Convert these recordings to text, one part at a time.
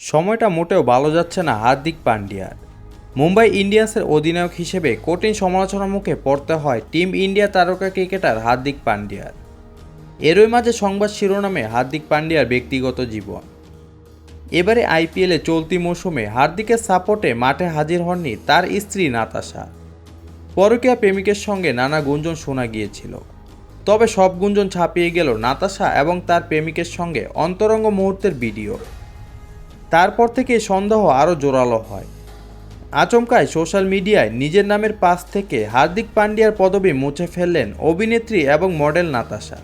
সময়টা মোটেও ভালো যাচ্ছে না হার্দিক পান্ডিয়ার। মুম্বাই ইন্ডিয়ান্সের অধিনায়ক হিসেবে কঠিন সমালোচনার মুখে পড়তে হয় টিম ইন্ডিয়া তারকা ক্রিকেটার হার্দিক পান্ডিয়ার। এরই মাঝে সংবাদ শিরোনামে হার্দিক পান্ডিয়ার ব্যক্তিগত জীবন। এবারে আইপিএলে চলতি মৌসুমে হার্দিকের সাপোর্টে মাঠে হাজির হননি তার স্ত্রী নাতাশা। পরকীয়া প্রেমিকের সঙ্গে নানা গুঞ্জন শোনা গিয়েছিল, তবে সব গুঞ্জন ছাপিয়ে গেল নাতাশা এবং তার প্রেমিকের সঙ্গে অন্তরঙ্গ মুহূর্তের ভিডিও। তারপর থেকে সন্দেহ আরও জোরালো হয়। আচমকায় সোশ্যাল মিডিয়ায় নিজের নামের পাশ থেকে হার্দিক পান্ডিয়ার পদবি মুছে ফেললেন অভিনেত্রী এবং মডেল নাতাশা,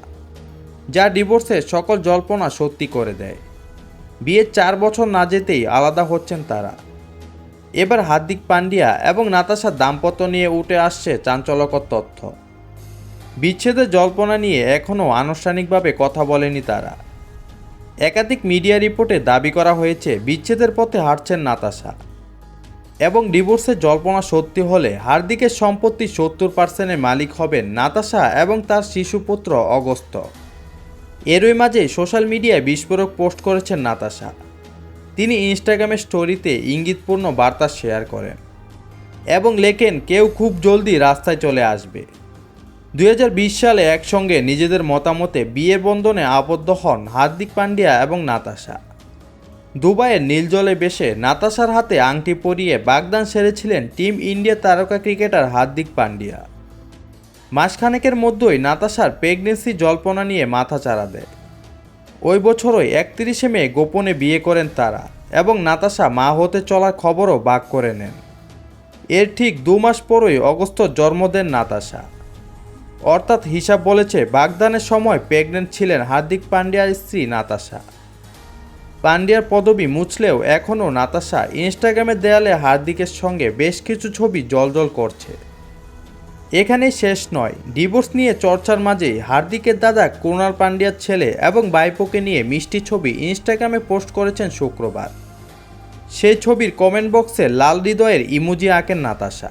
যা ডিভোর্সের সকল জল্পনা সত্যি করে দেয়। বিয়ের 4 বছর না যেতেই আলাদা হচ্ছেন তারা। এবার হার্দিক পান্ডিয়া এবং নাতাশার দাম্পত্য নিয়ে উঠে আসছে চাঞ্চল্যকর তথ্য। বিচ্ছেদের জল্পনা নিয়ে এখনও আনুষ্ঠানিকভাবে কথা বলেনি তারা। একাধিক মিডিয়া রিপোর্টে দাবি করা হয়েছে বিচ্ছেদের পথে হাঁটছেন নাতাশা এবং ডিভোর্সের জল্পনা সত্যি হলে হার্দিকের সম্পত্তি 70%-এর মালিক হবেন নাতাশা এবং তার শিশুপুত্র অগস্ত্য। এরই মাঝে সোশ্যাল মিডিয়ায় বিস্ফোরক পোস্ট করেছেন নাতাশা। তিনি ইনস্টাগ্রামের স্টোরিতে ইঙ্গিতপূর্ণ বার্তা শেয়ার করেন এবং লেখেন, কেউ খুব জলদি রাস্তায় চলে আসবে। 2020 সালে একসঙ্গে নিজেদের মতামতে বিয়ের বন্ধনে আবদ্ধ হন হার্দিক পান্ডিয়া এবং নাতাশা। দুবাইয়ের নীলজলে বেশে নাতাশার হাতে আংটি পরিয়ে বাগদান সেরেছিলেন টিম ইন্ডিয়া তারকা ক্রিকেটার হার্দিক পান্ডিয়া। মাসখানেকের মধ্যেই নাতাশার প্রেগনেন্সি জল্পনা নিয়ে মাথাচাড়া দেয়। ওই বছরই 31 মে গোপনে বিয়ে করেন তারা এবং নাতাশা মা হতে চলার খবরও ভাগ করে নেন। এর ঠিক 2 মাস পরই অগস্ত্যর জন্ম দেন নাতাশা। অর্থাৎ হিসাব বলেছে বাগদানের সময় প্রেগনেন্ট ছিলেন হার্দিক পান্ডিয়ার স্ত্রী নাতাশা। পান্ডিয়ার পদবি মুছলেও এখনও নাতাশা ইনস্টাগ্রামের দেয়ালে হার্দিকের সঙ্গে বেশ কিছু ছবি জ্বলজ্বল করছে। এখানেই শেষ নয়, ডিভোর্স নিয়ে চর্চার মাঝেই হার্দিকের দাদা কুনাল পান্ডিয়ার ছেলে এবং ভাইপোকে নিয়ে মিষ্টি ছবি ইনস্টাগ্রামে পোস্ট করেছেন শুক্রবার। সেই ছবির কমেন্ট বক্সে লাল হৃদয়ের ইমোজি আঁকেন নাতাশা।